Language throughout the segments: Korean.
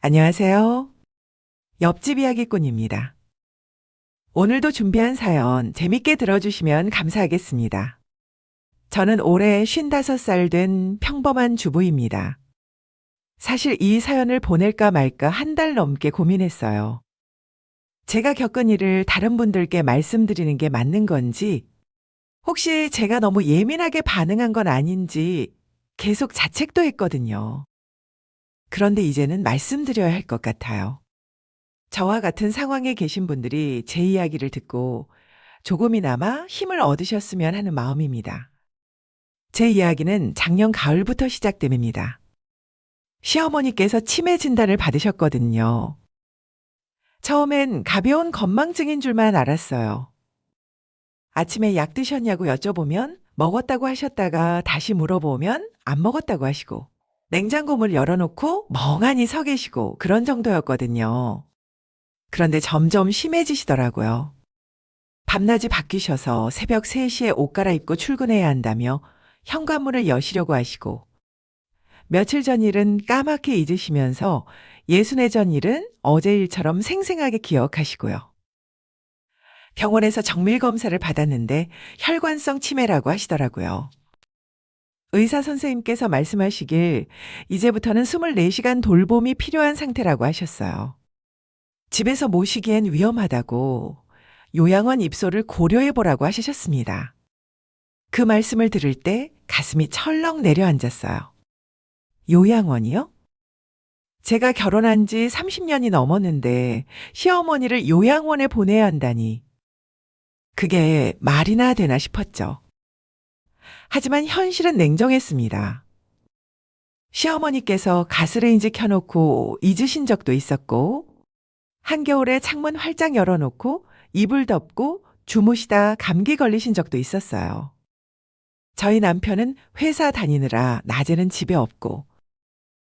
안녕하세요. 옆집 이야기꾼입니다. 오늘도 준비한 사연 재밌게 들어주시면 감사하겠습니다. 저는 올해 55살 된 평범한 주부입니다. 사실 이 사연을 보낼까 말까 한 달 넘게 고민했어요. 제가 겪은 일을 다른 분들께 말씀드리는 게 맞는 건지, 혹시 제가 너무 예민하게 반응한 건 아닌지 계속 자책도 했거든요. 그런데 이제는 말씀드려야 할 것 같아요. 저와 같은 상황에 계신 분들이 제 이야기를 듣고 조금이나마 힘을 얻으셨으면 하는 마음입니다. 제 이야기는 작년 가을부터 시작됩니다. 시어머니께서 치매 진단을 받으셨거든요. 처음엔 가벼운 건망증인 줄만 알았어요. 아침에 약 드셨냐고 여쭤보면 먹었다고 하셨다가 다시 물어보면 안 먹었다고 하시고, 냉장고 문 열어놓고 멍하니 서 계시고 그런 정도였거든요. 그런데 점점 심해지시더라고요. 밤낮이 바뀌셔서 새벽 3시에 옷 갈아입고 출근해야 한다며 현관문을 여시려고 하시고, 며칠 전 일은 까맣게 잊으시면서 예순회 전 일은 어제 일처럼 생생하게 기억하시고요. 병원에서 정밀 검사를 받았는데 혈관성 치매라고 하시더라고요. 의사 선생님께서 말씀하시길 이제부터는 24시간 돌봄이 필요한 상태라고 하셨어요. 집에서 모시기엔 위험하다고 요양원 입소를 고려해보라고 하셨습니다. 그 말씀을 들을 때 가슴이 철렁 내려앉았어요. 요양원이요? 제가 결혼한 지 30년이 넘었는데 시어머니를 요양원에 보내야 한다니. 그게 말이나 되나 싶었죠. 하지만 현실은 냉정했습니다. 시어머니께서 가스레인지 켜놓고 잊으신 적도 있었고, 한겨울에 창문 활짝 열어놓고 이불 덮고 주무시다 감기 걸리신 적도 있었어요. 저희 남편은 회사 다니느라 낮에는 집에 없고,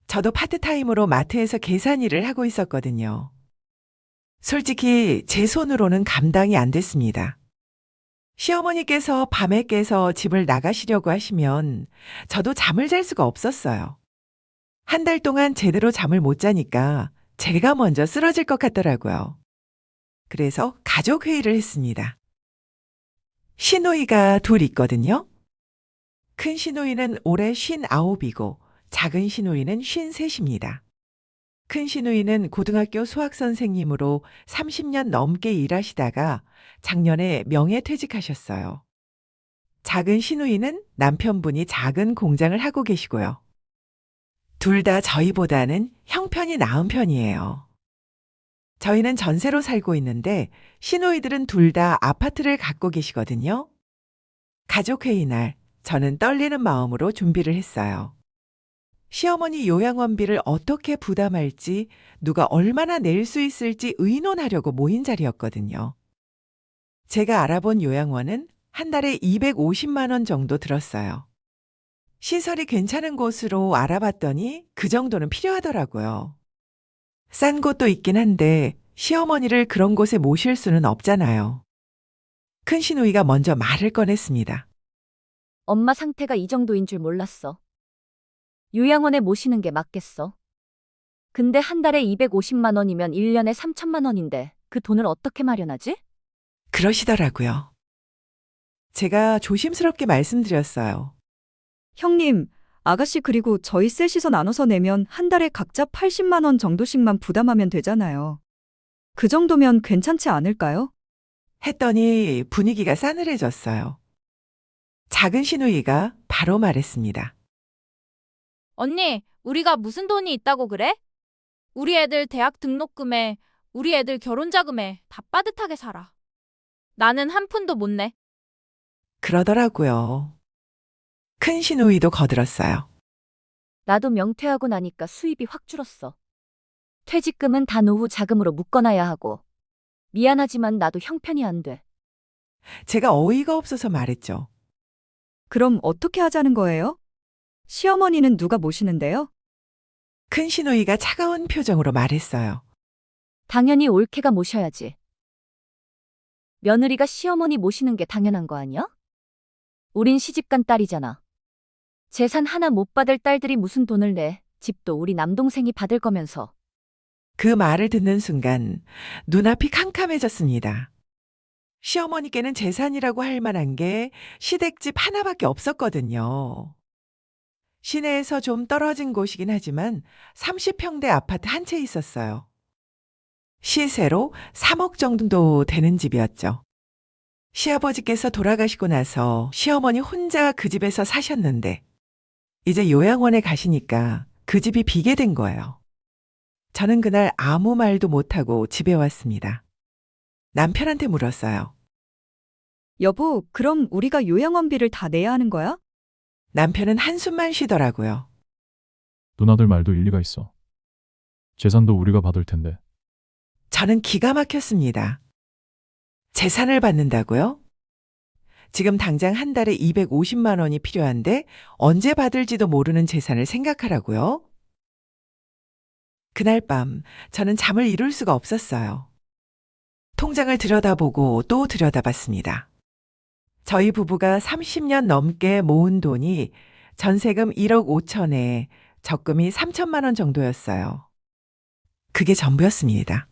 저도 파트타임으로 마트에서 계산 일을 하고 있었거든요. 솔직히 제 손으로는 감당이 안 됐습니다. 시어머니께서 밤에 깨서 집을 나가시려고 하시면 저도 잠을 잘 수가 없었어요. 한 달 동안 제대로 잠을 못 자니까 제가 먼저 쓰러질 것 같더라고요. 그래서 가족 회의를 했습니다. 시누이가 둘 있거든요. 큰 시누이는 올해 59이고 작은 시누이는 53입니다. 큰 시누이는 고등학교 수학 선생님으로 30년 넘게 일하시다가 작년에 명예퇴직하셨어요. 작은 시누이는 남편분이 작은 공장을 하고 계시고요. 둘 다 저희보다는 형편이 나은 편이에요. 저희는 전세로 살고 있는데 시누이들은 둘 다 아파트를 갖고 계시거든요. 가족회의 날 저는 떨리는 마음으로 준비를 했어요. 시어머니 요양원비를 어떻게 부담할지, 누가 얼마나 낼 수 있을지 의논하려고 모인 자리였거든요. 제가 알아본 요양원은 한 달에 250만 원 정도 들었어요. 시설이 괜찮은 곳으로 알아봤더니 그 정도는 필요하더라고요. 싼 곳도 있긴 한데 시어머니를 그런 곳에 모실 수는 없잖아요. 큰 시누이가 먼저 말을 꺼냈습니다. 엄마 상태가 이 정도인 줄 몰랐어. 요양원에 모시는 게 맞겠어. 근데 한 달에 250만 원이면 1년에 3천만 원인데 그 돈을 어떻게 마련하지? 그러시더라고요. 제가 조심스럽게 말씀드렸어요. 형님, 아가씨 그리고 저희 셋이서 나눠서 내면 한 달에 각자 80만 원 정도씩만 부담하면 되잖아요. 그 정도면 괜찮지 않을까요? 했더니 분위기가 싸늘해졌어요. 작은 시누이가 바로 말했습니다. 언니, 우리가 무슨 돈이 있다고 그래? 우리 애들 대학 등록금에, 우리 애들 결혼 자금에 다 빠듯하게 살아. 나는 한 푼도 못 내. 그러더라고요. 큰 시누이도 거들었어요. 나도 명퇴하고 나니까 수입이 확 줄었어. 퇴직금은 다 노후 자금으로 묶어놔야 하고. 미안하지만 나도 형편이 안 돼. 제가 어이가 없어서 말했죠. 그럼 어떻게 하자는 거예요? 시어머니는 누가 모시는데요? 큰 시누이가 차가운 표정으로 말했어요. 당연히 올케가 모셔야지. 며느리가 시어머니 모시는 게 당연한 거 아니야? 우린 시집간 딸이잖아. 재산 하나 못 받을 딸들이 무슨 돈을 내. 집도 우리 남동생이 받을 거면서. 그 말을 듣는 순간 눈앞이 캄캄해졌습니다. 시어머니께는 재산이라고 할 만한 게 시댁집 하나밖에 없었거든요. 시내에서 좀 떨어진 곳이긴 하지만 30평대 아파트 한 채 있었어요. 시세로 3억 정도 되는 집이었죠. 시아버지께서 돌아가시고 나서 시어머니 혼자 그 집에서 사셨는데 이제 요양원에 가시니까 그 집이 비게 된 거예요. 저는 그날 아무 말도 못하고 집에 왔습니다. 남편한테 물었어요. 여보, 그럼 우리가 요양원비를 다 내야 하는 거야? 남편은 한숨만 쉬더라고요. 누나들 말도 일리가 있어. 재산도 우리가 받을 텐데. 저는 기가 막혔습니다. 재산을 받는다고요? 지금 당장 한 달에 250만 원이 필요한데 언제 받을지도 모르는 재산을 생각하라고요? 그날 밤 저는 잠을 이룰 수가 없었어요. 통장을 들여다보고 또 들여다봤습니다. 저희 부부가 30년 넘게 모은 돈이 전세금 1억 5천에 적금이 3천만 원 정도였어요. 그게 전부였습니다.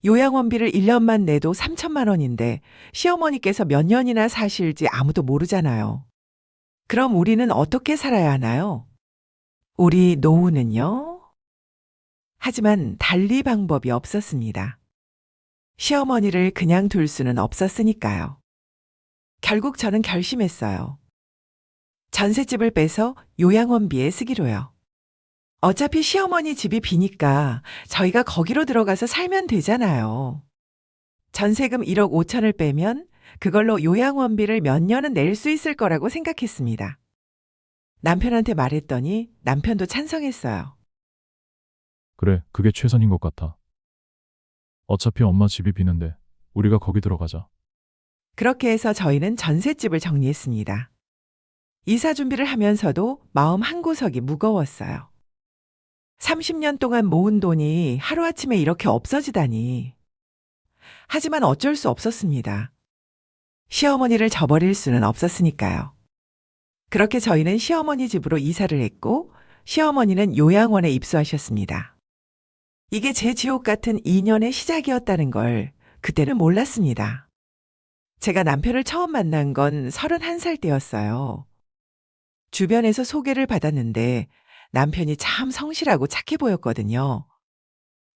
요양원비를 1년만 내도 3천만 원인데 시어머니께서 몇 년이나 사실지 아무도 모르잖아요. 그럼 우리는 어떻게 살아야 하나요? 우리 노후는요? 하지만 달리 방법이 없었습니다. 시어머니를 그냥 둘 수는 없었으니까요. 결국 저는 결심했어요. 전셋집을 빼서 요양원비에 쓰기로요. 어차피 시어머니 집이 비니까 저희가 거기로 들어가서 살면 되잖아요. 전세금 1억 5천을 빼면 그걸로 요양원비를 몇 년은 낼 수 있을 거라고 생각했습니다. 남편한테 말했더니 남편도 찬성했어요. 그래, 그게 최선인 것 같아. 어차피 엄마 집이 비는데 우리가 거기 들어가자. 그렇게 해서 저희는 전셋집을 정리했습니다. 이사 준비를 하면서도 마음 한구석이 무거웠어요. 30년 동안 모은 돈이 하루아침에 이렇게 없어지다니. 하지만 어쩔 수 없었습니다. 시어머니를 저버릴 수는 없었으니까요. 그렇게 저희는 시어머니 집으로 이사를 했고 시어머니는 요양원에 입소하셨습니다. 이게 제 지옥 같은 2년의 시작이었다는 걸 그때는 몰랐습니다. 제가 남편을 처음 만난 건 31살 때였어요. 주변에서 소개를 받았는데 남편이 참 성실하고 착해 보였거든요.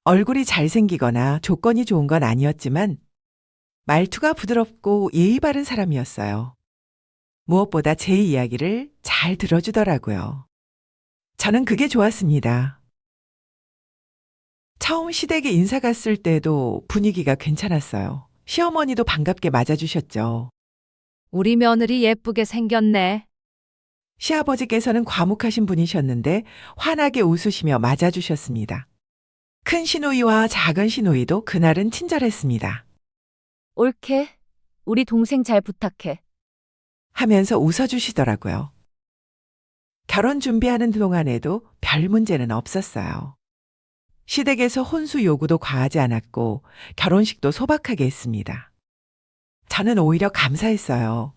얼굴이 잘생기거나 조건이 좋은 건 아니었지만 말투가 부드럽고 예의 바른 사람이었어요. 무엇보다 제 이야기를 잘 들어주더라고요. 저는 그게 좋았습니다. 처음 시댁에 인사 갔을 때도 분위기가 괜찮았어요. 시어머니도 반갑게 맞아주셨죠. 우리 며느리 예쁘게 생겼네. 시아버지께서는 과묵하신 분이셨는데 환하게 웃으시며 맞아주셨습니다. 큰 시누이와 작은 시누이도 그날은 친절했습니다. 옳게. 우리 동생 잘 부탁해. 하면서 웃어주시더라고요. 결혼 준비하는 동안에도 별 문제는 없었어요. 시댁에서 혼수 요구도 과하지 않았고 결혼식도 소박하게 했습니다. 저는 오히려 감사했어요.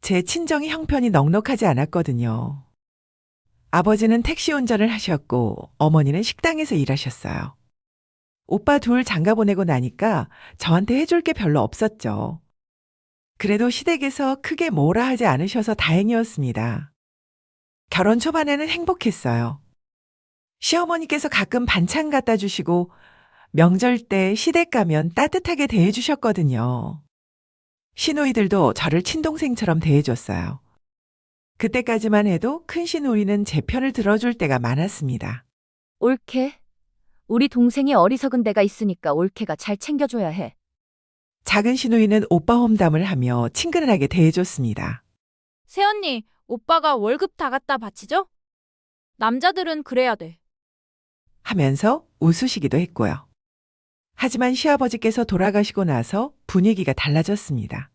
제 친정이 형편이 넉넉하지 않았거든요. 아버지는 택시 운전을 하셨고 어머니는 식당에서 일하셨어요. 오빠 둘 장가 보내고 나니까 저한테 해줄 게 별로 없었죠. 그래도 시댁에서 크게 뭐라 하지 않으셔서 다행이었습니다. 결혼 초반에는 행복했어요. 시어머니께서 가끔 반찬 갖다 주시고 명절 때 시댁 가면 따뜻하게 대해주셨거든요. 시누이들도 저를 친동생처럼 대해줬어요. 그때까지만 해도 큰 시누이는 제 편을 들어줄 때가 많았습니다. 옳게. 우리 동생이 어리석은 데가 있으니까 옳게가 잘 챙겨줘야 해. 작은 시누이는 오빠 험담을 하며 친근하게 대해줬습니다. 새언니, 오빠가 월급 다 갖다 바치죠? 남자들은 그래야 돼. 하면서 웃으시기도 했고요. 하지만 시아버지께서 돌아가시고 나서 분위기가 달라졌습니다.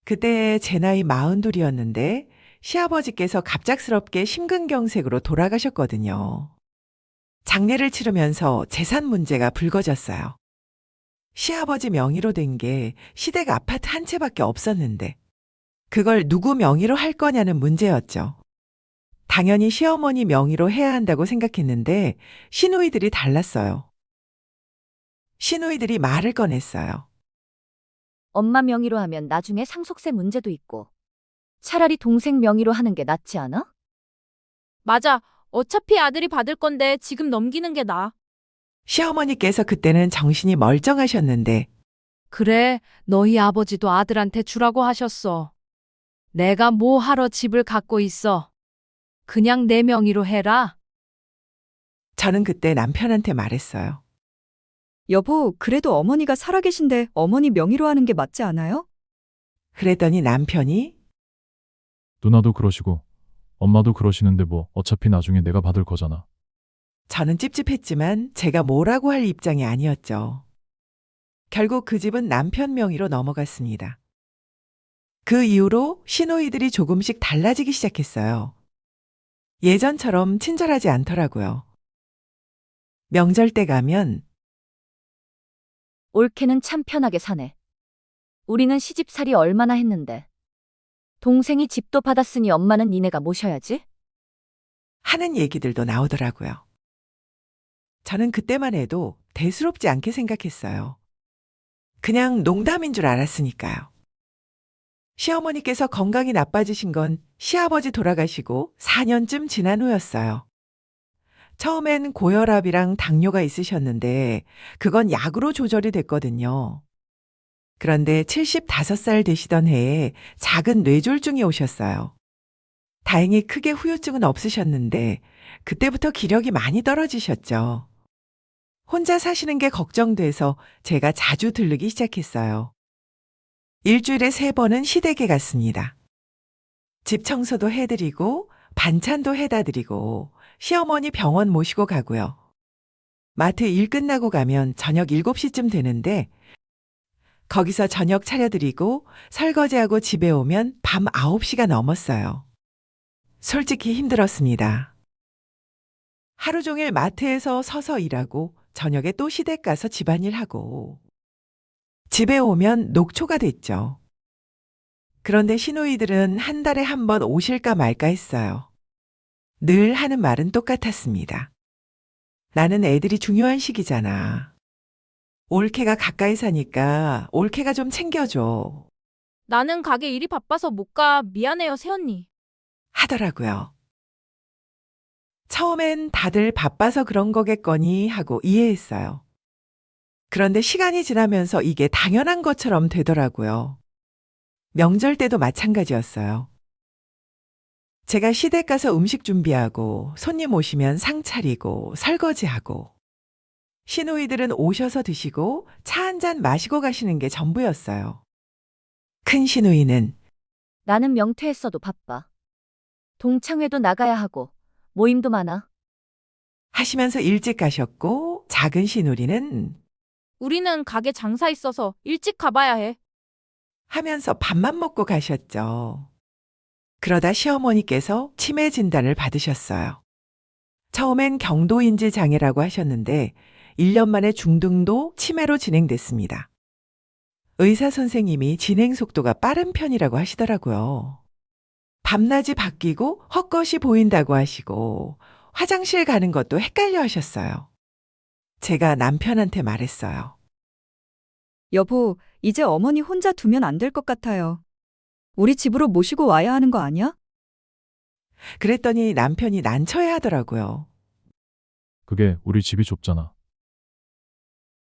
그때 제 나이 42이었는데 시아버지께서 갑작스럽게 심근경색으로 돌아가셨거든요. 장례를 치르면서 재산 문제가 불거졌어요. 시아버지 명의로 된 게 시댁 아파트 한 채밖에 없었는데 그걸 누구 명의로 할 거냐는 문제였죠. 당연히 시어머니 명의로 해야 한다고 생각했는데 시누이들이 달랐어요. 시누이들이 말을 꺼냈어요. 엄마 명의로 하면 나중에 상속세 문제도 있고. 차라리 동생 명의로 하는 게 낫지 않아? 맞아. 어차피 아들이 받을 건데 지금 넘기는 게 나아. 시어머니께서 그때는 정신이 멀쩡하셨는데 그래, 너희 아버지도 아들한테 주라고 하셨어. 내가 뭐 하러 집을 갖고 있어. 그냥 내 명의로 해라. 저는 그때 남편한테 말했어요. 여보, 그래도 어머니가 살아계신데 어머니 명의로 하는 게 맞지 않아요? 그랬더니 남편이 누나도 그러시고 엄마도 그러시는데 뭐 어차피 나중에 내가 받을 거잖아. 저는 찝찝했지만 제가 뭐라고 할 입장이 아니었죠. 결국 그 집은 남편 명의로 넘어갔습니다. 그 이후로 시누이들이 조금씩 달라지기 시작했어요. 예전처럼 친절하지 않더라고요. 명절 때 가면 올케는 참 편하게 사네. 우리는 시집살이 얼마나 했는데. 동생이 집도 받았으니 엄마는 니네가 모셔야지. 하는 얘기들도 나오더라고요. 저는 그때만 해도 대수롭지 않게 생각했어요. 그냥 농담인 줄 알았으니까요. 시어머니께서 건강이 나빠지신 건 시아버지 돌아가시고 4년쯤 지난 후였어요. 처음엔 고혈압이랑 당뇨가 있으셨는데 그건 약으로 조절이 됐거든요. 그런데 75살 되시던 해에 작은 뇌졸중이 오셨어요. 다행히 크게 후유증은 없으셨는데 그때부터 기력이 많이 떨어지셨죠. 혼자 사시는 게 걱정돼서 제가 자주 들르기 시작했어요. 일주일에 3번은 시댁에 갔습니다. 집 청소도 해드리고 반찬도 해다 드리고 시어머니 병원 모시고 가고요. 마트 일 끝나고 가면 저녁 7시쯤 되는데 거기서 저녁 차려드리고 설거지하고 집에 오면 밤 9시가 넘었어요. 솔직히 힘들었습니다. 하루 종일 마트에서 서서 일하고 저녁에 또 시댁 가서 집안일하고 집에 오면 녹초가 됐죠. 그런데 시누이들은 한 달에 한 번 오실까 말까 했어요. 늘 하는 말은 똑같았습니다. 나는 애들이 중요한 시기잖아. 올케가 가까이 사니까 올케가 좀 챙겨줘. 나는 가게 일이 바빠서 못 가. 미안해요, 새언니. 하더라고요. 처음엔 다들 바빠서 그런 거겠거니 하고 이해했어요. 그런데 시간이 지나면서 이게 당연한 것처럼 되더라고요. 명절 때도 마찬가지였어요. 제가 시댁 가서 음식 준비하고 손님 오시면 상 차리고 설거지하고 시누이들은 오셔서 드시고 차 한 잔 마시고 가시는 게 전부였어요. 큰 시누이는 나는 명퇴했어도 바빠. 동창회도 나가야 하고 모임도 많아. 하시면서 일찍 가셨고 작은 시누리는 우리는 가게 장사 있어서 일찍 가봐야 해. 하면서 밥만 먹고 가셨죠. 그러다 시어머니께서 치매 진단을 받으셨어요. 처음엔 경도인지 장애라고 하셨는데 1년 만에 중등도 치매로 진행됐습니다. 의사 선생님이 진행 속도가 빠른 편이라고 하시더라고요. 밤낮이 바뀌고 헛것이 보인다고 하시고 화장실 가는 것도 헷갈려 하셨어요. 제가 남편한테 말했어요. 여보, 이제 어머니 혼자 두면 안 될 것 같아요. 우리 집으로 모시고 와야 하는 거 아니야? 그랬더니 남편이 난처해 하더라고요. 그게 우리 집이 좁잖아.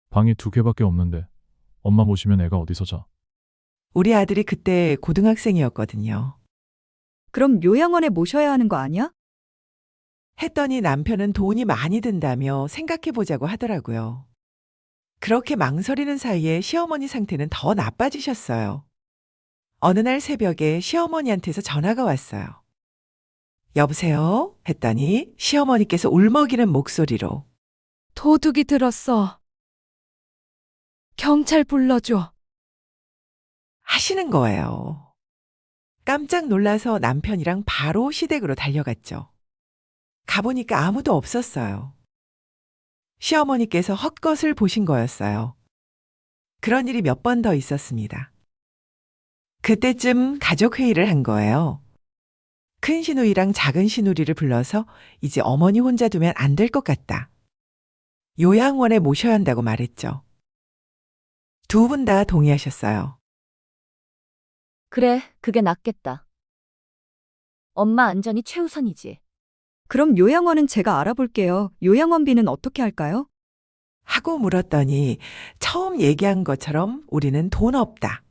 방이 2개밖에 없는데 엄마 모시면 애가 어디서 자? 우리 아들이 그때 고등학생이었거든요. 그럼 요양원에 모셔야 하는 거 아니야? 했더니 남편은 돈이 많이 든다며 생각해 보자고 하더라고요. 그렇게 망설이는 사이에 시어머니 상태는 더 나빠지셨어요. 어느 날 새벽에 시어머니한테서 전화가 왔어요. 여보세요? 했더니 시어머니께서 울먹이는 목소리로 도둑이 들었어. 경찰 불러줘. 하시는 거예요. 깜짝 놀라서 남편이랑 바로 시댁으로 달려갔죠. 가보니까 아무도 없었어요. 시어머니께서 헛것을 보신 거였어요. 그런 일이 몇 번 더 있었습니다. 그때쯤 가족회의를 한 거예요. 큰 시누이랑 작은 시누리를 불러서 이제 어머니 혼자 두면 안 될 것 같다. 요양원에 모셔야 한다고 말했죠. 두 분 다 동의하셨어요. 그래, 그게 낫겠다. 엄마 안전이 최우선이지. 그럼 요양원은 제가 알아볼게요. 요양원비는 어떻게 할까요? 하고 물었더니 처음 얘기한 것처럼 우리는 돈 없다.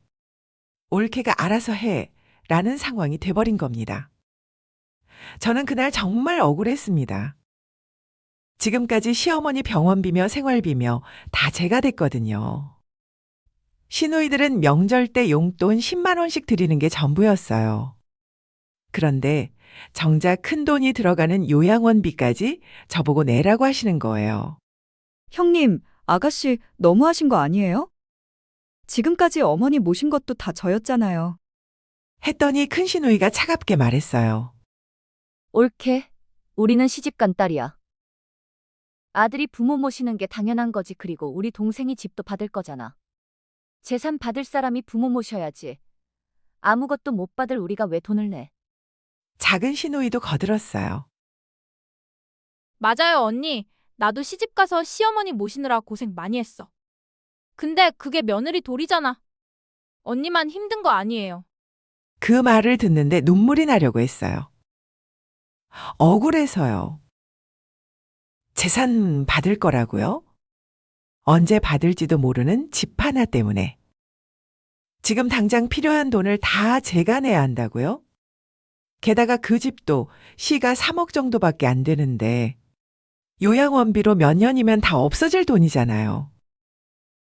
올케가 알아서 해 라는 상황이 돼버린 겁니다. 저는 그날 정말 억울했습니다. 지금까지 시어머니 병원비며 생활비며 다 제가 됐거든요. 시누이들은 명절 때 용돈 10만 원씩 드리는 게 전부였어요. 그런데 정작 큰 돈이 들어가는 요양원비까지 저보고 내라고 하시는 거예요. 형님, 아가씨 너무하신 거 아니에요? 지금까지 어머니 모신 것도 다 저였잖아요. 했더니 큰 시누이가 차갑게 말했어요. 옳게. 우리는 시집간 딸이야. 아들이 부모 모시는 게 당연한 거지. 그리고 우리 동생이 집도 받을 거잖아. 재산 받을 사람이 부모 모셔야지. 아무것도 못 받을 우리가 왜 돈을 내? 작은 시누이도 거들었어요. 맞아요, 언니. 나도 시집 가서 시어머니 모시느라 고생 많이 했어. 근데 그게 며느리 도리잖아. 언니만 힘든 거 아니에요. 그 말을 듣는데 눈물이 나려고 했어요. 억울해서요. 재산 받을 거라고요? 언제 받을지도 모르는 집 하나 때문에. 지금 당장 필요한 돈을 다 제가 내야 한다고요? 게다가 그 집도 시가 3억 정도밖에 안 되는데 요양원비로 몇 년이면 다 없어질 돈이잖아요.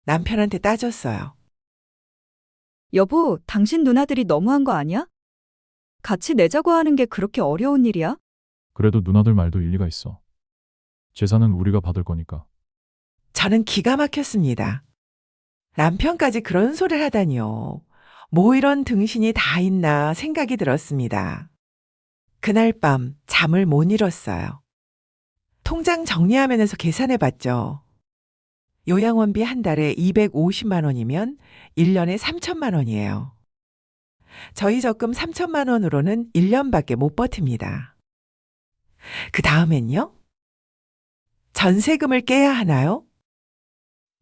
남편한테 따졌어요. 여보, 당신 누나들이 너무한 거 아니야? 같이 내자고 하는 게 그렇게 어려운 일이야? 그래도 누나들 말도 일리가 있어. 재산은 우리가 받을 거니까. 저는 기가 막혔습니다. 남편까지 그런 소리를 하다니요. 뭐 이런 등신이 다 있나 생각이 들었습니다. 그날 밤 잠을 못 이뤘어요. 통장 정리화면에서 계산해 봤죠. 요양원비 한 달에 250만 원이면 1년에 3천만 원이에요. 저희 적금 3천만 원으로는 1년밖에 못 버팁니다. 그 다음엔요? 전세금을 깨야 하나요?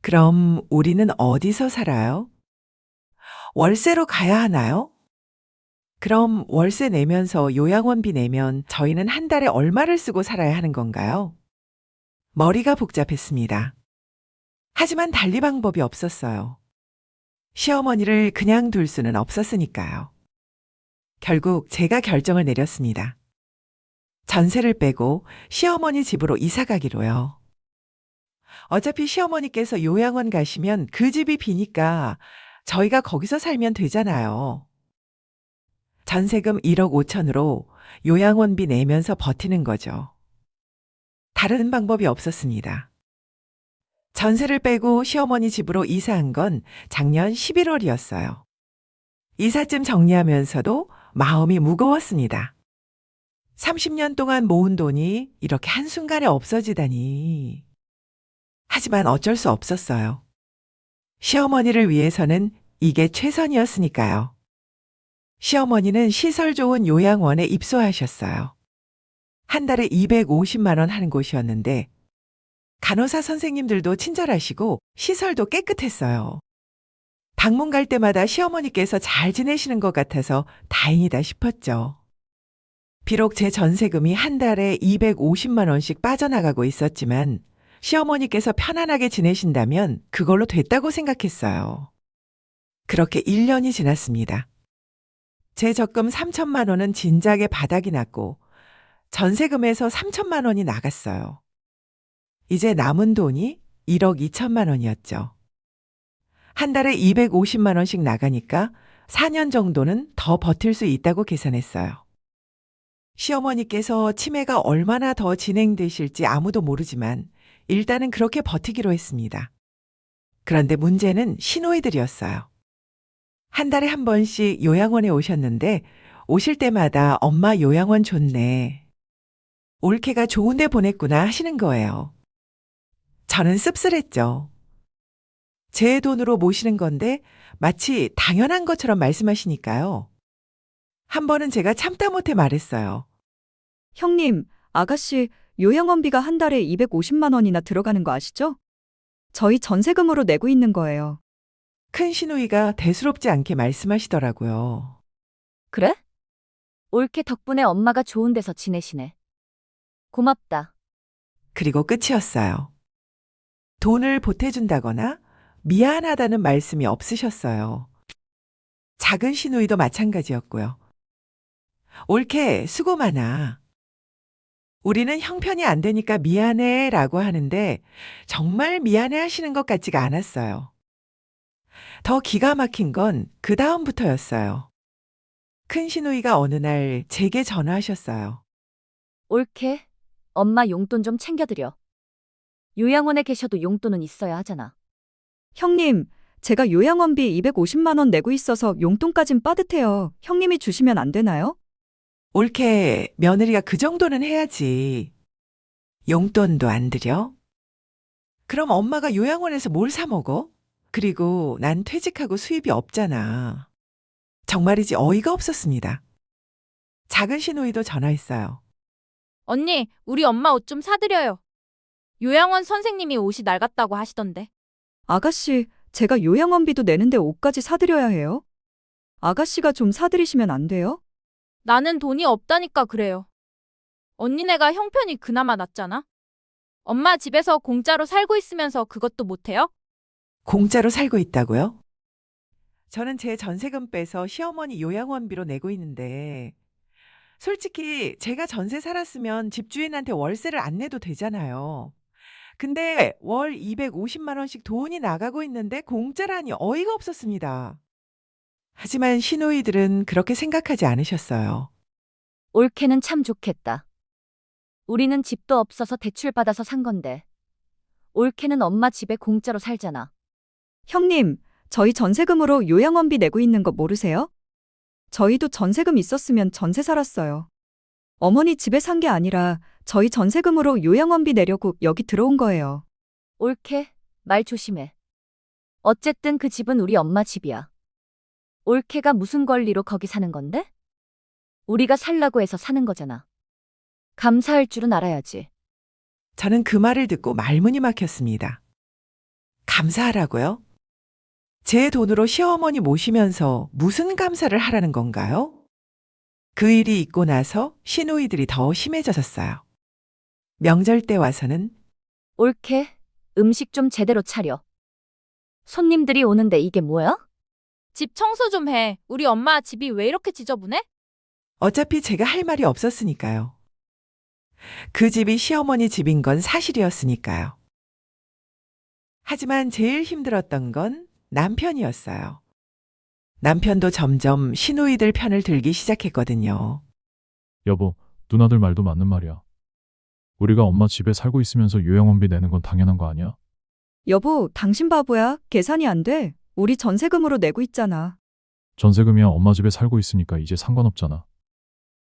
그럼 우리는 어디서 살아요? 월세로 가야 하나요? 그럼 월세 내면서 요양원비 내면 저희는 한 달에 얼마를 쓰고 살아야 하는 건가요? 머리가 복잡했습니다. 하지만 달리 방법이 없었어요. 시어머니를 그냥 둘 수는 없었으니까요. 결국 제가 결정을 내렸습니다. 전세를 빼고 시어머니 집으로 이사 가기로요. 어차피 시어머니께서 요양원 가시면 그 집이 비니까 저희가 거기서 살면 되잖아요. 전세금 1억 5천으로 요양원비 내면서 버티는 거죠. 다른 방법이 없었습니다. 전세를 빼고 시어머니 집으로 이사한 건 작년 11월이었어요. 이삿짐 정리하면서도 마음이 무거웠습니다. 30년 동안 모은 돈이 이렇게 한순간에 없어지다니. 하지만 어쩔 수 없었어요. 시어머니를 위해서는 이게 최선이었으니까요. 시어머니는 시설 좋은 요양원에 입소하셨어요. 한 달에 250만 원 하는 곳이었는데 간호사 선생님들도 친절하시고 시설도 깨끗했어요. 방문 갈 때마다 시어머니께서 잘 지내시는 것 같아서 다행이다 싶었죠. 비록 제 전세금이 한 달에 250만 원씩 빠져나가고 있었지만 시어머니께서 편안하게 지내신다면 그걸로 됐다고 생각했어요. 그렇게 1년이 지났습니다. 제 적금 3천만 원은 진작에 바닥이 났고 전세금에서 3천만 원이 나갔어요. 이제 남은 돈이 1억 2천만 원이었죠. 한 달에 250만 원씩 나가니까 4년 정도는 더 버틸 수 있다고 계산했어요. 시어머니께서 치매가 얼마나 더 진행되실지 아무도 모르지만 일단은 그렇게 버티기로 했습니다. 그런데 문제는 시누이들이었어요. 한 달에 한 번씩 요양원에 오셨는데 오실 때마다 엄마 요양원 좋네. 올케가 좋은 데 보냈구나 하시는 거예요. 저는 씁쓸했죠. 제 돈으로 모시는 건데 마치 당연한 것처럼 말씀하시니까요. 한 번은 제가 참다 못해 말했어요. 형님, 아가씨 요양원비가 한 달에 250만 원이나 들어가는 거 아시죠? 저희 전세금으로 내고 있는 거예요. 큰 시누이가 대수롭지 않게 말씀하시더라고요. 그래? 올케 덕분에 엄마가 좋은 데서 지내시네. 고맙다. 그리고 끝이었어요. 돈을 보태준다거나 미안하다는 말씀이 없으셨어요. 작은 시누이도 마찬가지였고요. 올케 수고 많아. 우리는 형편이 안 되니까 미안해 라고 하는데 정말 미안해 하시는 것 같지가 않았어요. 더 기가 막힌 건 그 다음부터였어요. 큰 시누이가 어느 날 제게 전화하셨어요. 올케, 엄마 용돈 좀 챙겨드려. 요양원에 계셔도 용돈은 있어야 하잖아. 형님, 제가 요양원비 250만 원 내고 있어서 용돈까진 빠듯해요. 형님이 주시면 안 되나요? 올케 며느리가 그 정도는 해야지. 용돈도 안 드려? 그럼 엄마가 요양원에서 뭘 사 먹어? 그리고 난 퇴직하고 수입이 없잖아. 정말이지 어이가 없었습니다. 작은 시누이도 전화했어요. 언니, 우리 엄마 옷 좀 사드려요. 요양원 선생님이 옷이 낡았다고 하시던데. 아가씨, 제가 요양원비도 내는데 옷까지 사드려야 해요? 아가씨가 좀 사드리시면 안 돼요? 나는 돈이 없다니까 그래요. 언니네가 형편이 그나마 낫잖아. 엄마 집에서 공짜로 살고 있으면서 그것도 못해요? 공짜로 살고 있다고요? 저는 제 전세금 빼서 시어머니 요양원비로 내고 있는데 솔직히 제가 전세 살았으면 집주인한테 월세를 안 내도 되잖아요. 근데 월 250만 원씩 돈이 나가고 있는데 공짜라니 어이가 없었습니다. 하지만 시누이들은 그렇게 생각하지 않으셨어요. 올케는 참 좋겠다. 우리는 집도 없어서 대출받아서 산 건데. 올케는 엄마 집에 공짜로 살잖아. 형님, 저희 전세금으로 요양원비 내고 있는 거 모르세요? 저희도 전세금 있었으면 전세 살았어요. 어머니 집에 산 게 아니라 저희 전세금으로 요양원비 내려고 여기 들어온 거예요. 올케, 말 조심해. 어쨌든 그 집은 우리 엄마 집이야. 올케가 무슨 권리로 거기 사는 건데? 우리가 살라고 해서 사는 거잖아. 감사할 줄은 알아야지. 저는 그 말을 듣고 말문이 막혔습니다. 감사하라고요? 제 돈으로 시어머니 모시면서 무슨 감사를 하라는 건가요? 그 일이 있고 나서 시누이들이 더 심해졌어요. 명절 때 와서는 올케, 음식 좀 제대로 차려. 손님들이 오는데 이게 뭐야? 집 청소 좀 해. 우리 엄마 집이 왜 이렇게 지저분해? 어차피 제가 할 말이 없었으니까요. 그 집이 시어머니 집인 건 사실이었으니까요. 하지만 제일 힘들었던 건 남편이었어요. 남편도 점점 시누이들 편을 들기 시작했거든요. 여보, 누나들 말도 맞는 말이야. 우리가 엄마 집에 살고 있으면서 요양원비 내는 건 당연한 거 아니야? 여보, 당신 바보야. 계산이 안 돼. 우리 전세금으로 내고 있잖아. 전세금이야 엄마 집에 살고 있으니까 이제 상관없잖아.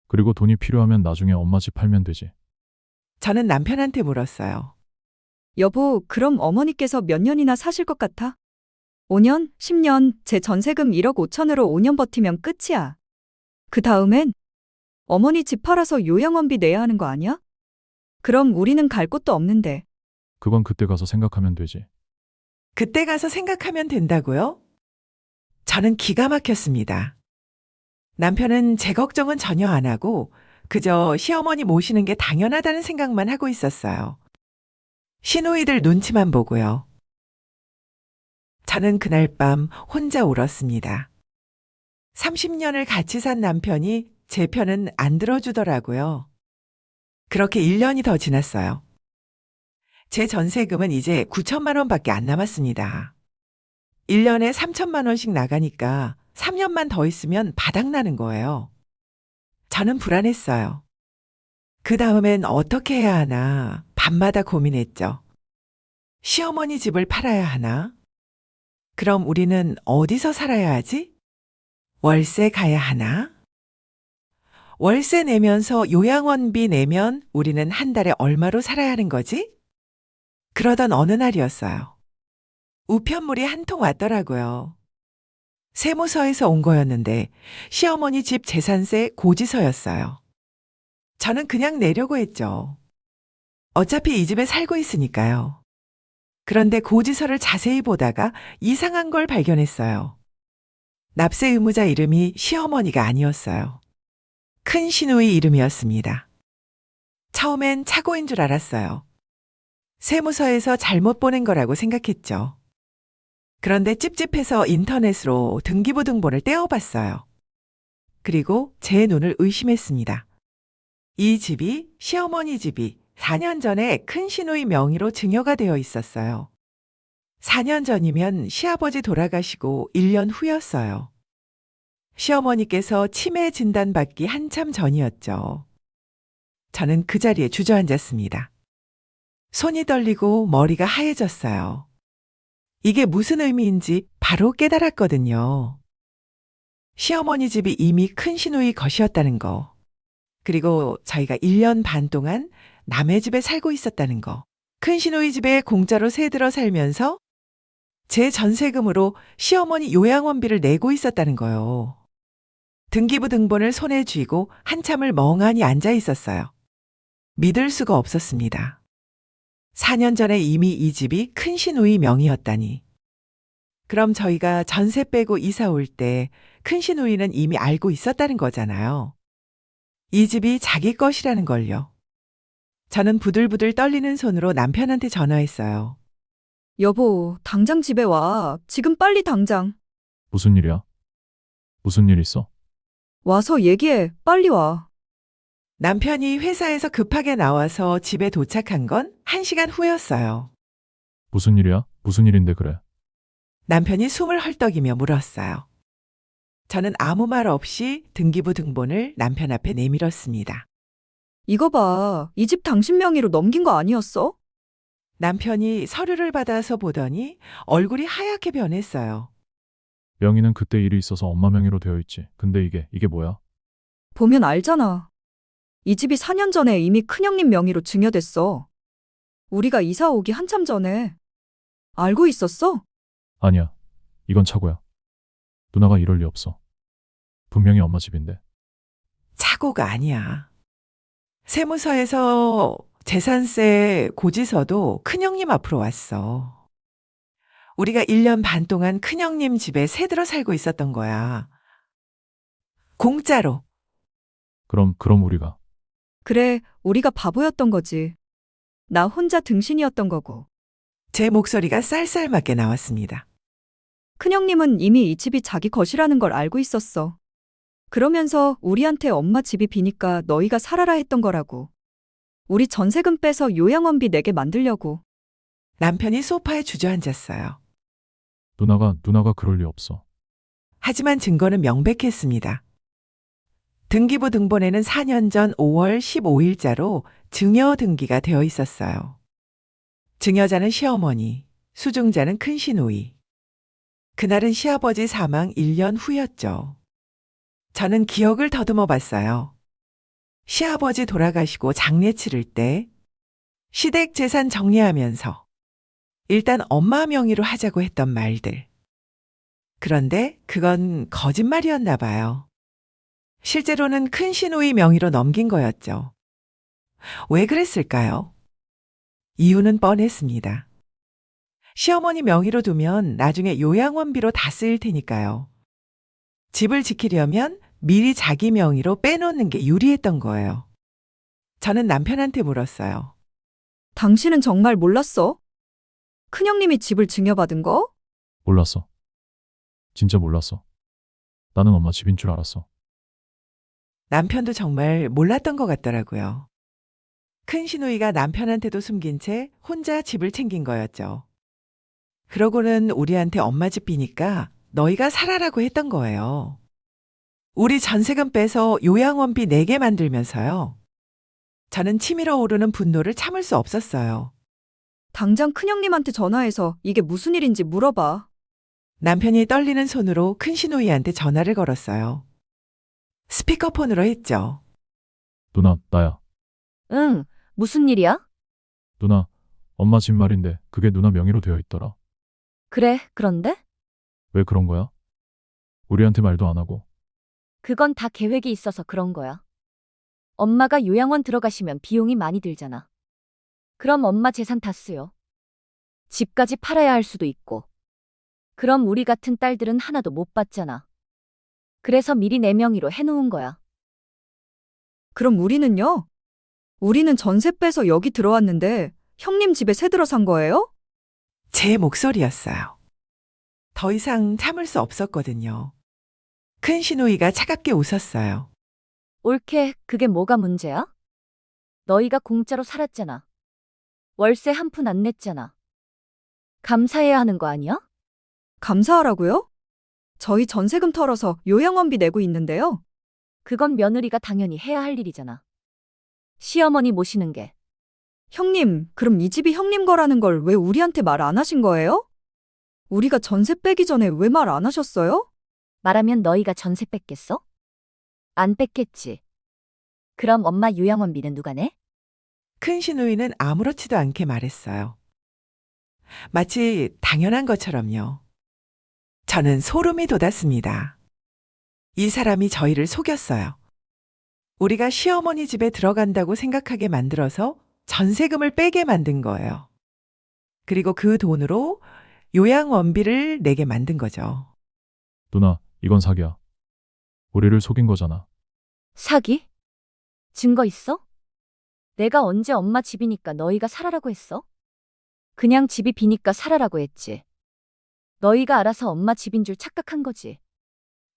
그리고 돈이 필요하면 나중에 엄마 집 팔면 되지. 저는 남편한테 물었어요. 여보, 그럼 어머니께서 몇 년이나 사실 것 같아? 5년? 10년? 제 전세금 1억 5천으로 5년 버티면 끝이야. 그 다음엔 어머니 집 팔아서 요양원비 내야 하는 거 아니야? 그럼 우리는 갈 곳도 없는데. 그건 그때 가서 생각하면 되지. 그때 가서 생각하면 된다고요? 저는 기가 막혔습니다. 남편은 제 걱정은 전혀 안 하고 그저 시어머니 모시는 게 당연하다는 생각만 하고 있었어요. 시누이들 눈치만 보고요. 저는 그날 밤 혼자 울었습니다. 30년을 같이 산 남편이 제 편은 안 들어주더라고요. 그렇게 1년이 더 지났어요. 제 전세금은 이제 9천만 원밖에 안 남았습니다. 1년에 3천만 원씩 나가니까 3년만 더 있으면 바닥나는 거예요. 저는 불안했어요. 그 다음엔 어떻게 해야 하나 밤마다 고민했죠. 시어머니 집을 팔아야 하나? 그럼 우리는 어디서 살아야 하지? 월세 가야 하나? 월세 내면서 요양원비 내면 우리는 한 달에 얼마로 살아야 하는 거지? 그러던 어느 날이었어요. 우편물이 한 통 왔더라고요. 세무서에서 온 거였는데 시어머니 집 재산세 고지서였어요. 저는 그냥 내려고 했죠. 어차피 이 집에 살고 있으니까요. 그런데 고지서를 자세히 보다가 이상한 걸 발견했어요. 납세 의무자 이름이 시어머니가 아니었어요. 큰 시누이 이름이었습니다. 처음엔 착오인 줄 알았어요. 세무서에서 잘못 보낸 거라고 생각했죠. 그런데 찝찝해서 인터넷으로 등기부 등본을 떼어봤어요. 그리고 제 눈을 의심했습니다. 이 집이 시어머니 집이 4년 전에 큰 시누이 명의로 증여가 되어 있었어요. 4년 전이면 시아버지 돌아가시고 1년 후였어요. 시어머니께서 치매 진단받기 한참 전이었죠. 저는 그 자리에 주저앉았습니다. 손이 떨리고 머리가 하얘졌어요. 이게 무슨 의미인지 바로 깨달았거든요. 시어머니 집이 이미 큰 시누이 것이었다는 거. 그리고 저희가 1년 반 동안 남의 집에 살고 있었다는 거. 큰 시누이 집에 공짜로 새들어 살면서 제 전세금으로 시어머니 요양원비를 내고 있었다는 거요. 등기부 등본을 손에 쥐고 한참을 멍하니 앉아 있었어요. 믿을 수가 없었습니다. 4년 전에 이미 이 집이 큰 시누이 명의였다니. 그럼 저희가 전세 빼고 이사 올 때 큰 시누이는 이미 알고 있었다는 거잖아요. 이 집이 자기 것이라는 걸요. 저는 부들부들 떨리는 손으로 남편한테 전화했어요. 여보, 당장 집에 와. 지금 빨리 당장. 무슨 일이야? 무슨 일 있어? 와서 얘기해. 빨리 와. 남편이 회사에서 급하게 나와서 집에 도착한 건 1시간 후였어요. 무슨 일이야? 무슨 일인데 그래? 남편이 숨을 헐떡이며 물었어요. 저는 아무 말 없이 등기부 등본을 남편 앞에 내밀었습니다. 이거 봐. 이 집 당신 명의로 넘긴 거 아니었어? 남편이 서류를 받아서 보더니 얼굴이 하얗게 변했어요. 명의는 그때 일이 있어서 엄마 명의로 되어 있지. 근데 이게 뭐야? 보면 알잖아. 이 집이 4년 전에 이미 큰형님 명의로 증여됐어. 우리가 이사 오기 한참 전에. 알고 있었어? 아니야. 이건 착오야. 누나가 이럴 리 없어. 분명히 엄마 집인데. 착오가 아니야. 세무서에서 재산세 고지서도 큰형님 앞으로 왔어. 우리가 1년 반 동안 큰형님 집에 새들어 살고 있었던 거야. 공짜로. 그럼 우리가. 그래, 우리가 바보였던 거지. 나 혼자 등신이었던 거고. 제 목소리가 쌀쌀맞게 나왔습니다. 큰형님은 이미 이 집이 자기 것이라는 걸 알고 있었어. 그러면서 우리한테 엄마 집이 비니까 너희가 살아라 했던 거라고. 우리 전세금 빼서 요양원비 내게 만들려고. 남편이 소파에 주저앉았어요. 누나가 그럴 리 없어. 하지만 증거는 명백했습니다. 등기부 등본에는 4년 전 5월 15일자로 증여 등기가 되어 있었어요. 증여자는 시어머니, 수증자는 큰 시누이. 그날은 시아버지 사망 1년 후였죠. 저는 기억을 더듬어 봤어요. 시아버지 돌아가시고 장례 치를 때 시댁 재산 정리하면서 일단 엄마 명의로 하자고 했던 말들. 그런데 그건 거짓말이었나 봐요. 실제로는 큰 시누이 명의로 넘긴 거였죠. 왜 그랬을까요? 이유는 뻔했습니다. 시어머니 명의로 두면 나중에 요양원비로 다 쓰일 테니까요. 집을 지키려면 미리 자기 명의로 빼놓는 게 유리했던 거예요. 저는 남편한테 물었어요. 당신은 정말 몰랐어? 큰형님이 집을 증여받은 거? 몰랐어. 진짜 몰랐어. 나는 엄마 집인 줄 알았어. 남편도 정말 몰랐던 것 같더라고요. 큰 시누이가 남편한테도 숨긴 채 혼자 집을 챙긴 거였죠. 그러고는 우리한테 엄마 집 비니까 너희가 살아라고 했던 거예요. 우리 전세금 빼서 요양원비 내게 만들면서요. 저는 치밀어 오르는 분노를 참을 수 없었어요. 당장 큰형님한테 전화해서 이게 무슨 일인지 물어봐. 남편이 떨리는 손으로 큰 시누이한테 전화를 걸었어요. 스피커폰으로 했죠. 누나, 나야. 응, 무슨 일이야? 누나, 엄마 집 말인데 그게 누나 명의로 되어 있더라. 그래, 그런데? 왜 그런 거야? 우리한테 말도 안 하고. 그건 다 계획이 있어서 그런 거야. 엄마가 요양원 들어가시면 비용이 많이 들잖아. 그럼 엄마 재산 다 쓰여. 집까지 팔아야 할 수도 있고. 그럼 우리 같은 딸들은 하나도 못 받잖아. 그래서 미리 내 명의로 해놓은 거야. 그럼 우리는요? 우리는 전세 빼서 여기 들어왔는데 형님 집에 새 들어 산 거예요? 제 목소리였어요. 더 이상 참을 수 없었거든요. 큰 시누이가 차갑게 웃었어요. 옳게 그게 뭐가 문제야? 너희가 공짜로 살았잖아. 월세 한 푼 안 냈잖아. 감사해야 하는 거 아니야? 감사하라고요? 저희 전세금 털어서 요양원비 내고 있는데요. 그건 며느리가 당연히 해야 할 일이잖아. 시어머니 모시는 게. 형님, 그럼 이 집이 형님 거라는 걸 왜 우리한테 말 안 하신 거예요? 우리가 전세 빼기 전에 왜 말 안 하셨어요? 말하면 너희가 전세 뺐겠어? 안 뺐겠지. 그럼 엄마 요양원비는 누가 내? 큰 시누이는 아무렇지도 않게 말했어요. 마치 당연한 것처럼요. 저는 소름이 돋았습니다. 이 사람이 저희를 속였어요. 우리가 시어머니 집에 들어간다고 생각하게 만들어서 전세금을 빼게 만든 거예요. 그리고 그 돈으로 요양원비를 내게 만든 거죠. 누나, 이건 사기야. 우리를 속인 거잖아. 사기? 증거 있어? 내가 언제 엄마 집이니까 너희가 살아라고 했어? 그냥 집이 비니까 살아라고 했지. 너희가 알아서 엄마 집인 줄 착각한 거지.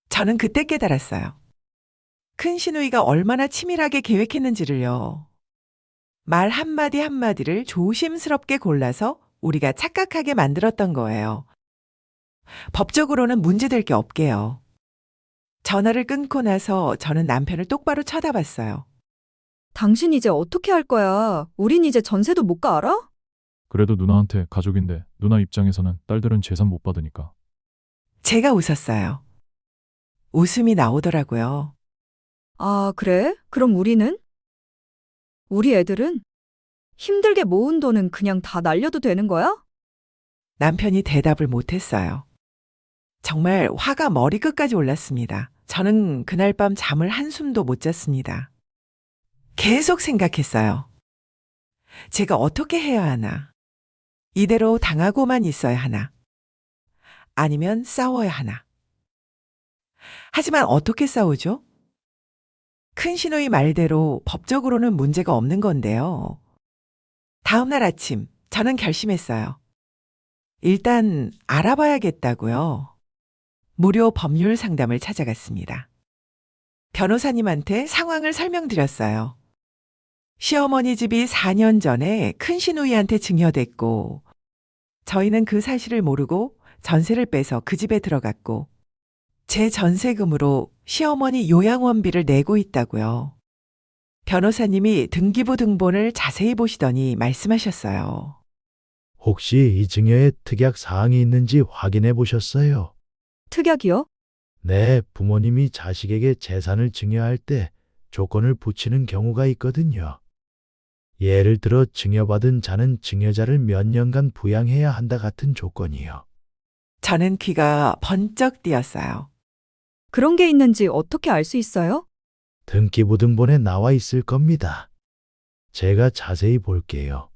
저는 그때 깨달았어요. 큰 시누이가 얼마나 치밀하게 계획했는지를요. 말 한마디 한마디를 조심스럽게 골라서 우리가 착각하게 만들었던 거예요. 법적으로는 문제될 게 없게요. 전화를 끊고 나서 저는 남편을 똑바로 쳐다봤어요. 당신 이제 어떻게 할 거야? 우린 이제 전세도 못 가 알아? 그래도 누나한테 가족인데 누나 입장에서는 딸들은 재산 못 받으니까. 제가 웃었어요. 웃음이 나오더라고요. 아, 그래? 그럼 우리는? 우리 애들은? 힘들게 모은 돈은 그냥 다 날려도 되는 거야? 남편이 대답을 못했어요. 정말 화가 머리끝까지 올랐습니다. 저는 그날 밤 잠을 한숨도 못 잤습니다. 계속 생각했어요. 제가 어떻게 해야 하나? 이대로 당하고만 있어야 하나? 아니면 싸워야 하나? 하지만 어떻게 싸우죠? 큰 시누이 말대로 법적으로는 문제가 없는 건데요. 다음 날 아침, 저는 결심했어요. 일단 알아봐야겠다고요. 무료 법률 상담을 찾아갔습니다. 변호사님한테 상황을 설명드렸어요. 시어머니 집이 4년 전에 큰 시누이한테 증여됐고, 저희는 그 사실을 모르고 전세를 빼서 그 집에 들어갔고, 제 전세금으로 시어머니 요양원비를 내고 있다고요. 변호사님이 등기부 등본을 자세히 보시더니 말씀하셨어요. 혹시 이 증여에 특약 사항이 있는지 확인해 보셨어요? 특약이요? 네, 부모님이 자식에게 재산을 증여할 때 조건을 붙이는 경우가 있거든요. 예를 들어 증여받은 자는 증여자를 몇 년간 부양해야 한다 같은 조건이요. 저는 귀가 번쩍 뜨였어요. 그런 게 있는지 어떻게 알 수 있어요? 등기부 등본에 나와 있을 겁니다. 제가 자세히 볼게요.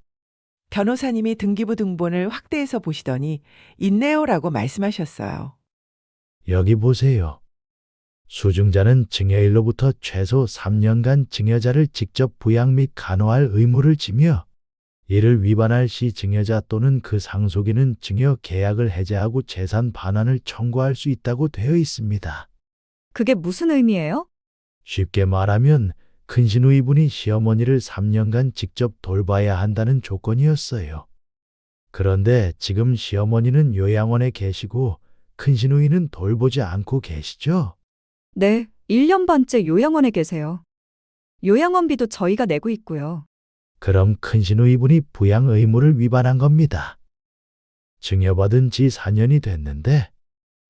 변호사님이 등기부 등본을 확대해서 보시더니 있네요라고 말씀하셨어요. 여기 보세요. 수증자는 증여일로부터 최소 3년간 증여자를 직접 부양 및 간호할 의무를 지며 이를 위반할 시 증여자 또는 그 상속인은 증여 계약을 해제하고 재산 반환을 청구할 수 있다고 되어 있습니다. 그게 무슨 의미예요? 쉽게 말하면 큰시누이분이 시어머니를 3년간 직접 돌봐야 한다는 조건이었어요. 그런데 지금 시어머니는 요양원에 계시고 큰시누이는 돌보지 않고 계시죠? 네, 1년 반째 요양원에 계세요. 요양원비도 저희가 내고 있고요. 그럼 큰시누이분이 부양 의무를 위반한 겁니다. 증여받은 지 4년이 됐는데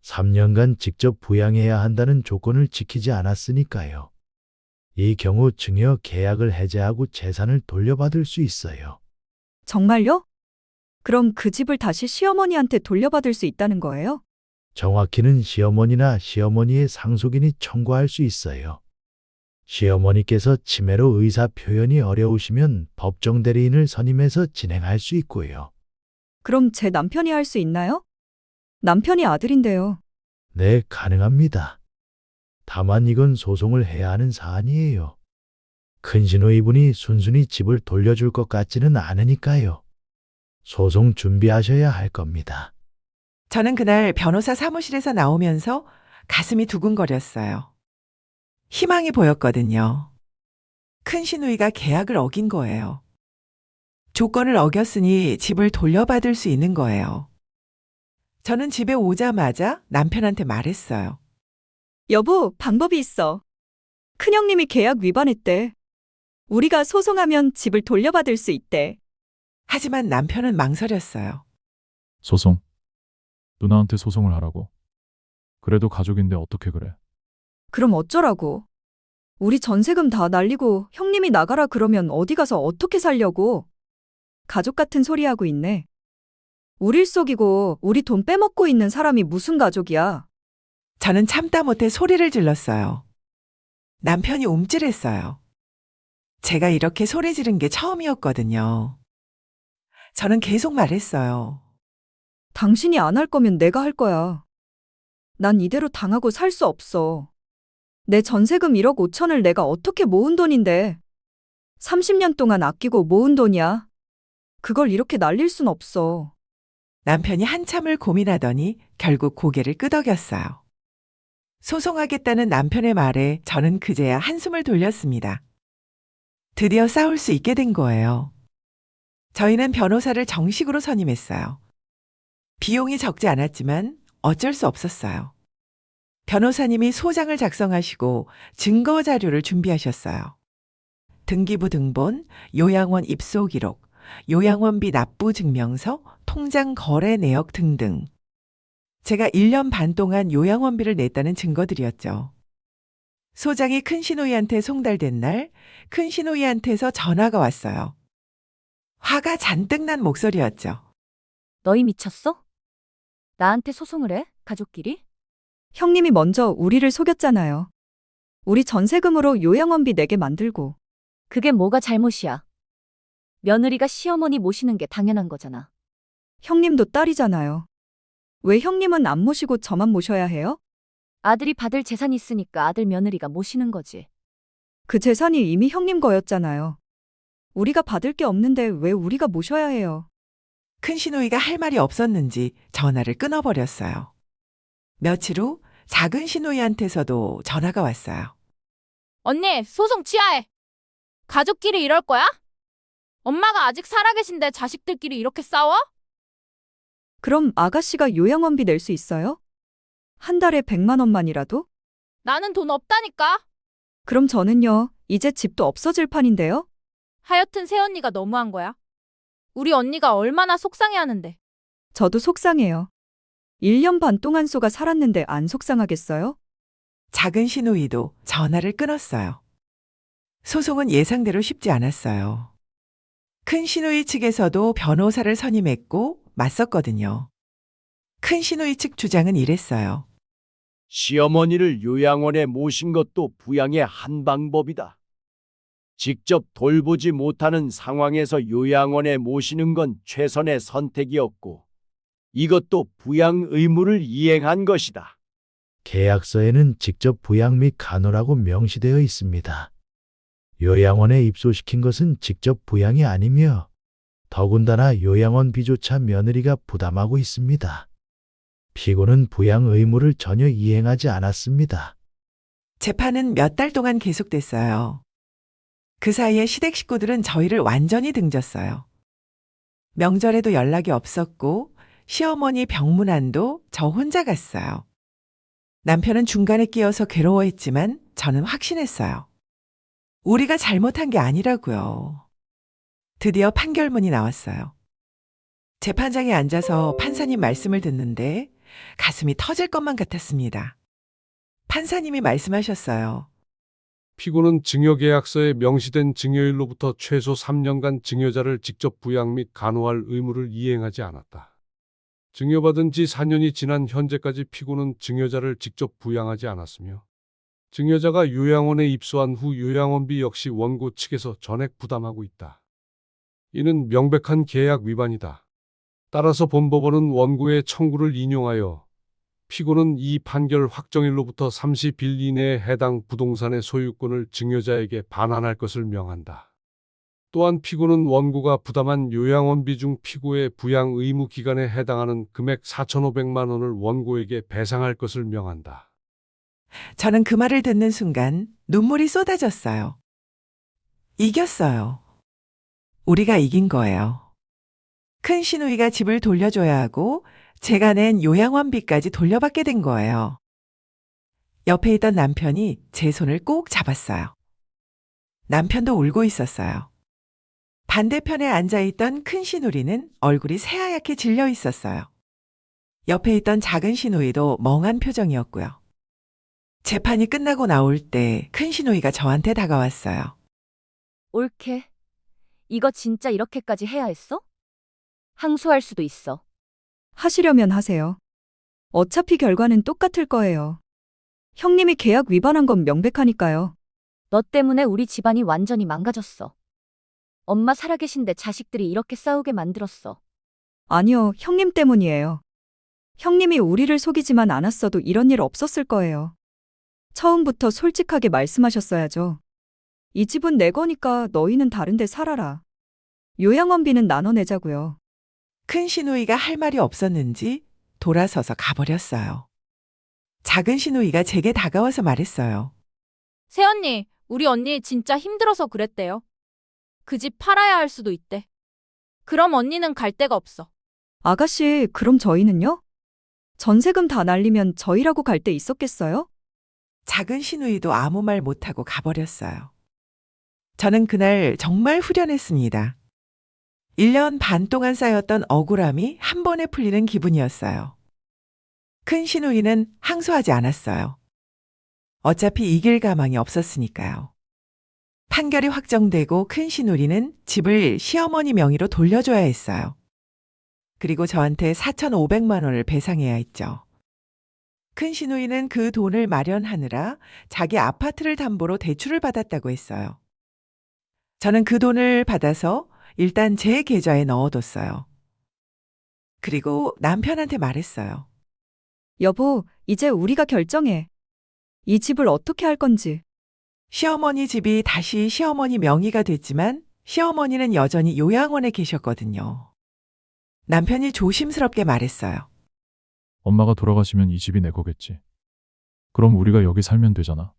3년간 직접 부양해야 한다는 조건을 지키지 않았으니까요. 이 경우 증여 계약을 해제하고 재산을 돌려받을 수 있어요. 정말요? 그럼 그 집을 다시 시어머니한테 돌려받을 수 있다는 거예요? 정확히는 시어머니나 시어머니의 상속인이 청구할 수 있어요. 시어머니께서 치매로 의사 표현이 어려우시면 법정 대리인을 선임해서 진행할 수 있고요. 그럼 제 남편이 할 수 있나요? 남편이 아들인데요. 네, 가능합니다. 다만 이건 소송을 해야 하는 사안이에요. 큰신호 이분이 순순히 집을 돌려줄 것 같지는 않으니까요. 소송 준비하셔야 할 겁니다. 저는 그날 변호사 사무실에서 나오면서 가슴이 두근거렸어요. 희망이 보였거든요. 큰 시누이가 계약을 어긴 거예요. 조건을 어겼으니 집을 돌려받을 수 있는 거예요. 저는 집에 오자마자 남편한테 말했어요. 여보, 방법이 있어. 큰형님이 계약 위반했대. 우리가 소송하면 집을 돌려받을 수 있대. 하지만 남편은 망설였어요. 소송. 누나한테 소송을 하라고. 그래도 가족인데 어떻게 그래? 그럼 어쩌라고? 우리 전세금 다 날리고 형님이 나가라 그러면 어디 가서 어떻게 살려고? 가족 같은 소리 하고 있네. 우릴 속이고 우리 돈 빼먹고 있는 사람이 무슨 가족이야? 저는 참다 못해 소리를 질렀어요. 남편이 움찔했어요. 제가 이렇게 소리 지른 게 처음이었거든요. 저는 계속 말했어요. 당신이 안 할 거면 내가 할 거야. 난 이대로 당하고 살 수 없어. 내 전세금 1억 5천을 내가 어떻게 모은 돈인데. 30년 동안 아끼고 모은 돈이야. 그걸 이렇게 날릴 순 없어. 남편이 한참을 고민하더니 결국 고개를 끄덕였어요. 소송하겠다는 남편의 말에 저는 그제야 한숨을 돌렸습니다. 드디어 싸울 수 있게 된 거예요. 저희는 변호사를 정식으로 선임했어요. 비용이 적지 않았지만 어쩔 수 없었어요. 변호사님이 소장을 작성하시고 증거 자료를 준비하셨어요. 등기부 등본, 요양원 입소 기록, 요양원비 납부 증명서, 통장 거래 내역 등등. 제가 1년 반 동안 요양원비를 냈다는 증거들이었죠. 소장이 큰시누이한테 송달된 날, 큰시누이한테서 전화가 왔어요. 화가 잔뜩 난 목소리였죠. 너희 미쳤어? 나한테 소송을 해? 가족끼리? 형님이 먼저 우리를 속였잖아요. 우리 전세금으로 요양원비 내게 만들고. 그게 뭐가 잘못이야? 며느리가 시어머니 모시는 게 당연한 거잖아. 형님도 딸이잖아요. 왜 형님은 안 모시고 저만 모셔야 해요? 아들이 받을 재산이 있으니까 아들 며느리가 모시는 거지. 그 재산이 이미 형님 거였잖아요. 우리가 받을 게 없는데 왜 우리가 모셔야 해요? 큰시누이가 할 말이 없었는지 전화를 끊어버렸어요. 며칠 후 작은 시누이한테서도 전화가 왔어요. 언니, 소송 취하해. 가족끼리 이럴 거야? 엄마가 아직 살아계신데 자식들끼리 이렇게 싸워? 그럼 아가씨가 요양원비 낼 수 있어요? 한 달에 100만 원만이라도? 나는 돈 없다니까. 그럼 저는요, 이제 집도 없어질 판인데요? 하여튼 새언니가 너무한 거야. 우리 언니가 얼마나 속상해하는데. 저도 속상해요. 1년 반 동안 속아 살았는데 안 속상하겠어요? 작은 시누이도 전화를 끊었어요. 소송은 예상대로 쉽지 않았어요. 큰 시누이 측에서도 변호사를 선임했고 맞섰거든요. 큰 시누이 측 주장은 이랬어요. 시어머니를 요양원에 모신 것도 부양의 한 방법이다. 직접 돌보지 못하는 상황에서 요양원에 모시는 건 최선의 선택이었고, 이것도 부양 의무를 이행한 것이다. 계약서에는 직접 부양 및 간호라고 명시되어 있습니다. 요양원에 입소시킨 것은 직접 부양이 아니며 더군다나 요양원비조차 며느리가 부담하고 있습니다. 피고는 부양 의무를 전혀 이행하지 않았습니다. 재판은 몇 달 동안 계속됐어요. 그 사이에 시댁 식구들은 저희를 완전히 등졌어요. 명절에도 연락이 없었고 시어머니 병문안도 저 혼자 갔어요. 남편은 중간에 끼어서 괴로워했지만 저는 확신했어요. 우리가 잘못한 게 아니라고요. 드디어 판결문이 나왔어요. 재판장에 앉아서 판사님 말씀을 듣는데 가슴이 터질 것만 같았습니다. 판사님이 말씀하셨어요. 피고는 증여계약서에 명시된 증여일로부터 최소 3년간 증여자를 직접 부양 및 간호할 의무를 이행하지 않았다. 증여받은 지 4년이 지난 현재까지 피고는 증여자를 직접 부양하지 않았으며 증여자가 요양원에 입소한 후 요양원비 역시 원고 측에서 전액 부담하고 있다. 이는 명백한 계약 위반이다. 따라서 본법원은 원고의 청구를 인용하여 피고는 이 판결 확정일로부터 30일 이내에 해당 부동산의 소유권을 증여자에게 반환할 것을 명한다. 또한 피고는 원고가 부담한 요양원비 중 피고의 부양 의무 기간에 해당하는 금액 4,500만 원을 원고에게 배상할 것을 명한다. 저는 그 말을 듣는 순간 눈물이 쏟아졌어요. 이겼어요. 우리가 이긴 거예요. 큰 시누이가 집을 돌려줘야 하고 제가 낸 요양원비까지 돌려받게 된 거예요. 옆에 있던 남편이 제 손을 꼭 잡았어요. 남편도 울고 있었어요. 반대편에 앉아있던 큰 시누이는 얼굴이 새하얗게 질려 있었어요. 옆에 있던 작은 시누이도 멍한 표정이었고요. 재판이 끝나고 나올 때 큰 시누이가 저한테 다가왔어요. 옳게. 이거 진짜 이렇게까지 해야 했어? 항소할 수도 있어. 하시려면 하세요. 어차피 결과는 똑같을 거예요. 형님이 계약 위반한 건 명백하니까요. 너 때문에 우리 집안이 완전히 망가졌어. 엄마 살아계신데 자식들이 이렇게 싸우게 만들었어. 아니요, 형님 때문이에요. 형님이 우리를 속이지만 않았어도 이런 일 없었을 거예요. 처음부터 솔직하게 말씀하셨어야죠. 이 집은 내 거니까 너희는 다른 데 살아라. 요양원비는 나눠내자고요. 큰 시누이가 할 말이 없었는지 돌아서서 가버렸어요. 작은 시누이가 제게 다가와서 말했어요. 새언니, 우리 언니 진짜 힘들어서 그랬대요. 그 집 팔아야 할 수도 있대. 그럼 언니는 갈 데가 없어. 아가씨, 그럼 저희는요? 전세금 다 날리면 저희라고 갈 데 있었겠어요? 작은 시누이도 아무 말 못하고 가버렸어요. 저는 그날 정말 후련했습니다. 1년 반 동안 쌓였던 억울함이 한 번에 풀리는 기분이었어요. 큰 시누이는 항소하지 않았어요. 어차피 이길 가망이 없었으니까요. 판결이 확정되고 큰 시누이는 집을 시어머니 명의로 돌려줘야 했어요. 그리고 저한테 4,500만 원을 배상해야 했죠. 큰 시누이는 그 돈을 마련하느라 자기 아파트를 담보로 대출을 받았다고 했어요. 저는 그 돈을 받아서 일단 제 계좌에 넣어뒀어요. 그리고 남편한테 말했어요. 여보, 이제 우리가 결정해. 이 집을 어떻게 할 건지. 시어머니 집이 다시 시어머니 명의가 됐지만 시어머니는 여전히 요양원에 계셨거든요. 남편이 조심스럽게 말했어요. 엄마가 돌아가시면 이 집이 내 거겠지. 그럼 우리가 여기 살면 되잖아.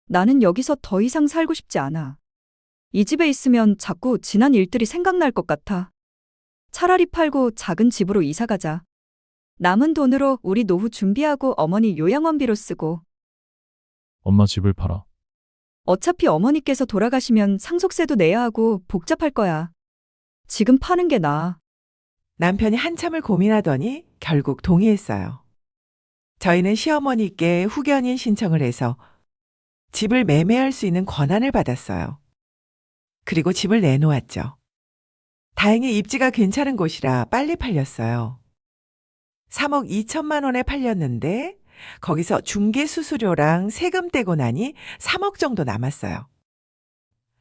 나는 여기서 더 이상 살고 싶지 않아. 이 집에 있으면 자꾸 지난 일들이 생각날 것 같아. 차라리 팔고 작은 집으로 이사 가자. 남은 돈으로 우리 노후 준비하고 어머니 요양원비로 쓰고. 엄마 집을 팔아. 어차피 어머니께서 돌아가시면 상속세도 내야 하고 복잡할 거야. 지금 파는 게 나아. 남편이 한참을 고민하더니 결국 동의했어요. 저희는 시어머니께 후견인 신청을 해서 집을 매매할 수 있는 권한을 받았어요. 그리고 집을 내놓았죠. 다행히 입지가 괜찮은 곳이라 빨리 팔렸어요. 3억 2천만 원에 팔렸는데 거기서 중개 수수료랑 세금 떼고 나니 3억 정도 남았어요.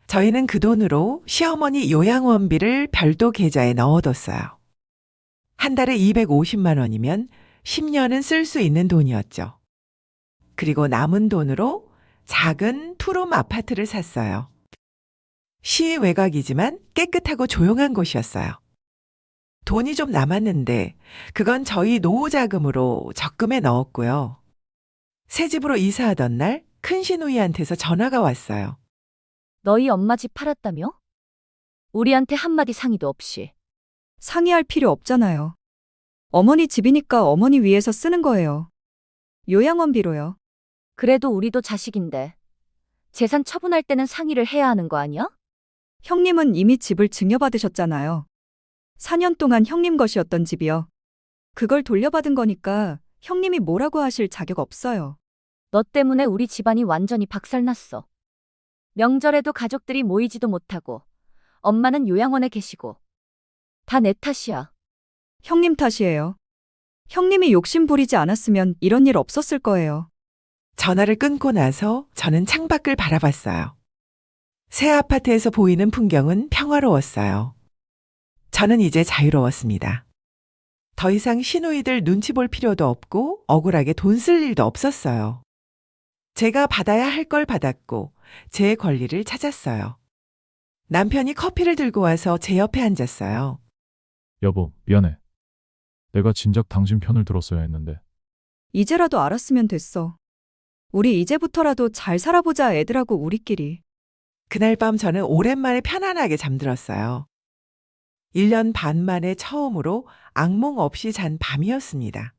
저희는 그 돈으로 시어머니 요양원비를 별도 계좌에 넣어뒀어요. 한 달에 250만 원이면 10년은 쓸 수 있는 돈이었죠. 그리고 남은 돈으로 작은 투룸 아파트를 샀어요. 시 외곽이지만 깨끗하고 조용한 곳이었어요. 돈이 좀 남았는데 그건 저희 노후 자금으로 적금에 넣었고요. 새 집으로 이사하던 날 큰 시누이한테서 전화가 왔어요. 너희 엄마 집 팔았다며? 우리한테 한마디 상의도 없이. 상의할 필요 없잖아요. 어머니 집이니까 어머니 위해서 쓰는 거예요. 요양원비로요. 그래도 우리도 자식인데. 재산 처분할 때는 상의를 해야 하는 거 아니야? 형님은 이미 집을 증여받으셨잖아요. 4년 동안 형님 것이었던 집이요. 그걸 돌려받은 거니까 형님이 뭐라고 하실 자격 없어요. 너 때문에 우리 집안이 완전히 박살났어. 명절에도 가족들이 모이지도 못하고 엄마는 요양원에 계시고 다 내 탓이야. 형님 탓이에요. 형님이 욕심 부리지 않았으면 이런 일 없었을 거예요. 전화를 끊고 나서 저는 창밖을 바라봤어요. 새 아파트에서 보이는 풍경은 평화로웠어요. 저는 이제 자유로웠습니다. 더 이상 시누이들 눈치 볼 필요도 없고 억울하게 돈 쓸 일도 없었어요. 제가 받아야 할 걸 받았고 제 권리를 찾았어요. 남편이 커피를 들고 와서 제 옆에 앉았어요. 여보, 미안해. 내가 진작 당신 편을 들었어야 했는데. 이제라도 알았으면 됐어. 우리 이제부터라도 잘 살아보자 애들하고 우리끼리. 그날 밤 저는 오랜만에 편안하게 잠들었어요. 1년 반 만에 처음으로 악몽 없이 잔 밤이었습니다.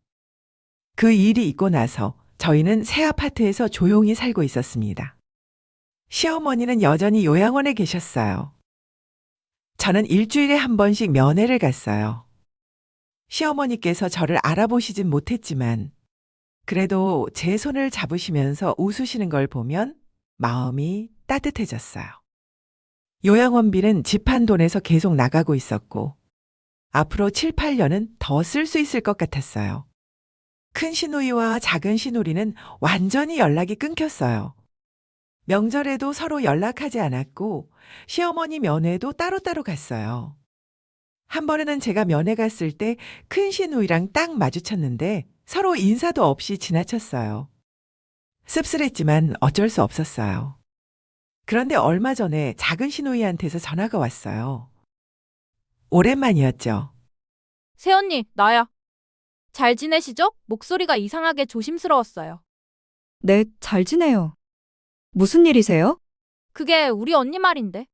그 일이 있고 나서 저희는 새 아파트에서 조용히 살고 있었습니다. 시어머니는 여전히 요양원에 계셨어요. 저는 일주일에 한 번씩 면회를 갔어요. 시어머니께서 저를 알아보시진 못했지만 그래도 제 손을 잡으시면서 웃으시는 걸 보면 마음이 따뜻해졌어요. 요양원비는 집 한 돈에서 계속 나가고 있었고 앞으로 7, 8년은 더 쓸 수 있을 것 같았어요. 큰 시누이와 작은 시누리는 완전히 연락이 끊겼어요. 명절에도 서로 연락하지 않았고 시어머니 면회도 따로따로 갔어요. 한 번에는 제가 면회 갔을 때 큰 시누이랑 딱 마주쳤는데 서로 인사도 없이 지나쳤어요. 씁쓸했지만 어쩔 수 없었어요. 그런데 얼마 전에 작은 시누이한테서 전화가 왔어요. 오랜만이었죠. 새언니, 나야. 잘 지내시죠? 목소리가 이상하게 조심스러웠어요. 네, 잘 지내요. 무슨 일이세요? 그게 우리 언니 말인데.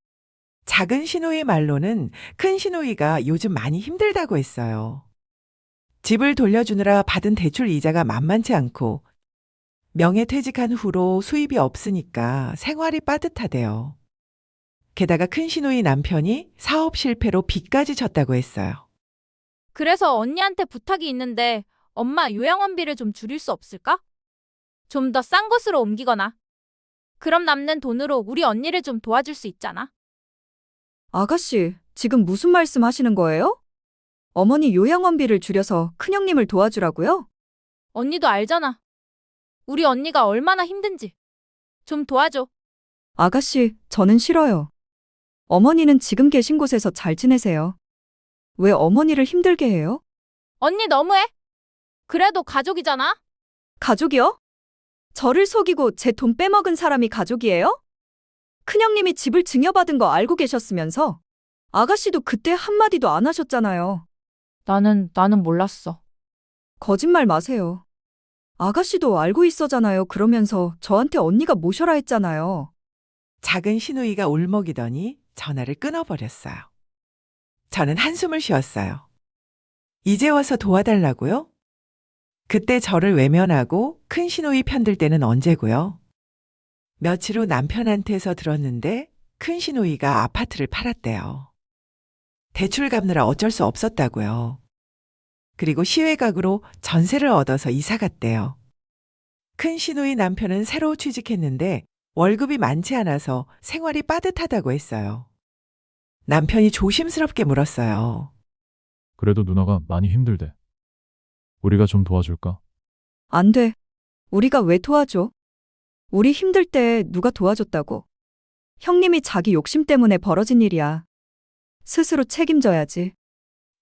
작은 시누이 말로는 큰 시누이가 요즘 많이 힘들다고 했어요. 집을 돌려주느라 받은 대출 이자가 만만치 않고 명예퇴직한 후로 수입이 없으니까 생활이 빠듯하대요. 게다가 큰 시누이 남편이 사업 실패로 빚까지 졌다고 했어요. 그래서 언니한테 부탁이 있는데 엄마 요양원비를 좀 줄일 수 없을까? 좀 더 싼 곳으로 옮기거나. 그럼 남는 돈으로 우리 언니를 좀 도와줄 수 있잖아. 아가씨, 지금 무슨 말씀 하시는 거예요? 어머니 요양원비를 줄여서 큰형님을 도와주라고요? 언니도 알잖아. 우리 언니가 얼마나 힘든지. 좀 도와줘. 아가씨, 저는 싫어요. 어머니는 지금 계신 곳에서 잘 지내세요. 왜 어머니를 힘들게 해요? 언니 너무해. 그래도 가족이잖아. 가족이요? 저를 속이고 제 돈 빼먹은 사람이 가족이에요? 큰형님이 집을 증여받은 거 알고 계셨으면서 아가씨도 그때 한마디도 안 하셨잖아요. 나는 몰랐어. 거짓말 마세요. 아가씨도 알고 있어잖아요. 그러면서 저한테 언니가 모셔라 했잖아요. 작은 시누이가 울먹이더니 전화를 끊어버렸어요. 저는 한숨을 쉬었어요. 이제 와서 도와달라고요? 그때 저를 외면하고 큰 시누이 편들 때는 언제고요? 며칠 후 남편한테서 들었는데 큰 시누이가 아파트를 팔았대요. 대출 갚느라 어쩔 수 없었다고요. 그리고 시외각으로 전세를 얻어서 이사 갔대요. 큰 시누이 남편은 새로 취직했는데 월급이 많지 않아서 생활이 빠듯하다고 했어요. 남편이 조심스럽게 물었어요. 그래도 누나가 많이 힘들대. 우리가 좀 도와줄까? 안 돼. 우리가 왜 도와줘? 우리 힘들 때 누가 도와줬다고? 형님이 자기 욕심 때문에 벌어진 일이야. 스스로 책임져야지.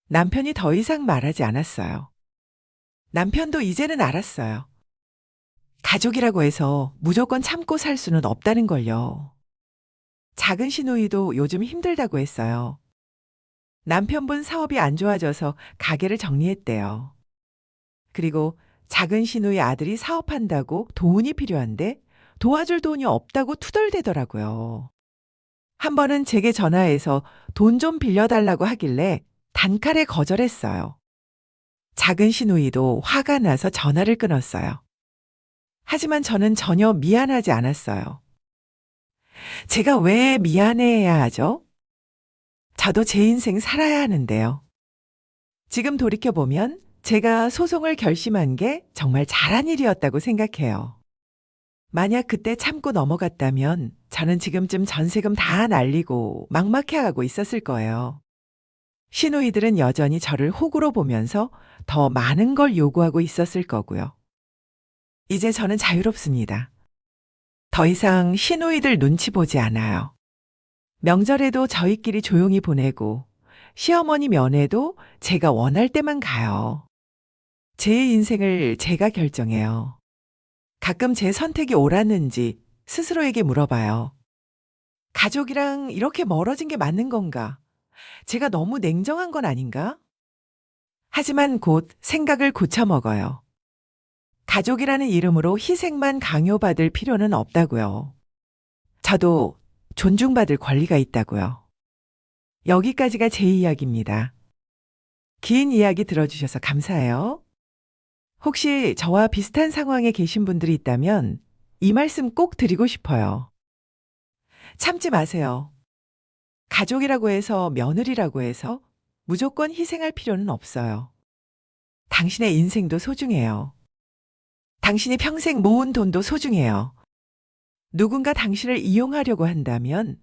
남편이 더 이상 말하지 않았어요. 남편도 이제는 알았어요. 가족이라고 해서 무조건 참고 살 수는 없다는 걸요. 작은 시누이도 요즘 힘들다고 했어요. 남편분 사업이 안 좋아져서 가게를 정리했대요. 그리고 작은 시누이 아들이 사업한다고 돈이 필요한데 도와줄 돈이 없다고 투덜대더라고요. 한 번은 제게 전화해서 돈 좀 빌려달라고 하길래 단칼에 거절했어요. 작은 시누이도 화가 나서 전화를 끊었어요. 하지만 저는 전혀 미안하지 않았어요. 제가 왜 미안해야 하죠? 저도 제 인생 살아야 하는데요. 지금 돌이켜보면 제가 소송을 결심한 게 정말 잘한 일이었다고 생각해요. 만약 그때 참고 넘어갔다면 저는 지금쯤 전세금 다 날리고 막막해하고 있었을 거예요. 시누이들은 여전히 저를 호구로 보면서 더 많은 걸 요구하고 있었을 거고요. 이제 저는 자유롭습니다. 더 이상 시누이들 눈치 보지 않아요. 명절에도 저희끼리 조용히 보내고 시어머니 면회도 제가 원할 때만 가요. 제 인생을 제가 결정해요. 가끔 제 선택이 옳았는지 스스로에게 물어봐요. 가족이랑 이렇게 멀어진 게 맞는 건가? 제가 너무 냉정한 건 아닌가? 하지만 곧 생각을 고쳐먹어요. 가족이라는 이름으로 희생만 강요받을 필요는 없다고요. 저도 존중받을 권리가 있다고요. 여기까지가 제 이야기입니다. 긴 이야기 들어주셔서 감사해요. 혹시 저와 비슷한 상황에 계신 분들이 있다면 이 말씀 꼭 드리고 싶어요. 참지 마세요. 가족이라고 해서 며느리라고 해서 무조건 희생할 필요는 없어요. 당신의 인생도 소중해요. 당신이 평생 모은 돈도 소중해요. 누군가 당신을 이용하려고 한다면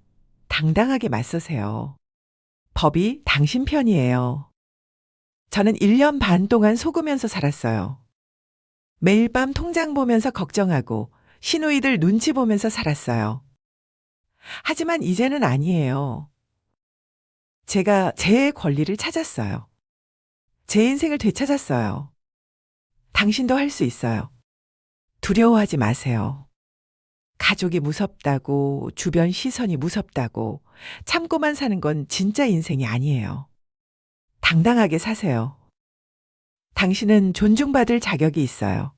당당하게 맞서세요. 법이 당신 편이에요. 저는 1년 반 동안 속으면서 살았어요. 매일 밤 통장 보면서 걱정하고 시누이들 눈치 보면서 살았어요. 하지만 이제는 아니에요. 제가 제 권리를 찾았어요. 제 인생을 되찾았어요. 당신도 할 수 있어요. 두려워하지 마세요. 가족이 무섭다고, 주변 시선이 무섭다고 참고만 사는 건 진짜 인생이 아니에요. 당당하게 사세요. 당신은 존중받을 자격이 있어요.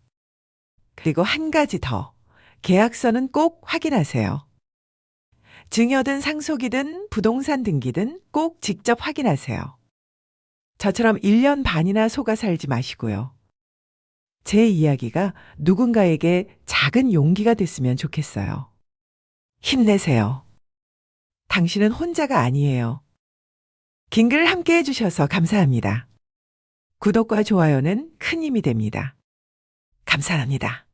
그리고 한 가지 더, 계약서는 꼭 확인하세요. 증여든 상속이든 부동산 등기든 꼭 직접 확인하세요. 저처럼 1년 반이나 속아 살지 마시고요. 제 이야기가 누군가에게 작은 용기가 됐으면 좋겠어요. 힘내세요. 당신은 혼자가 아니에요. 긴 글 함께 해주셔서 감사합니다. 구독과 좋아요는 큰 힘이 됩니다. 감사합니다.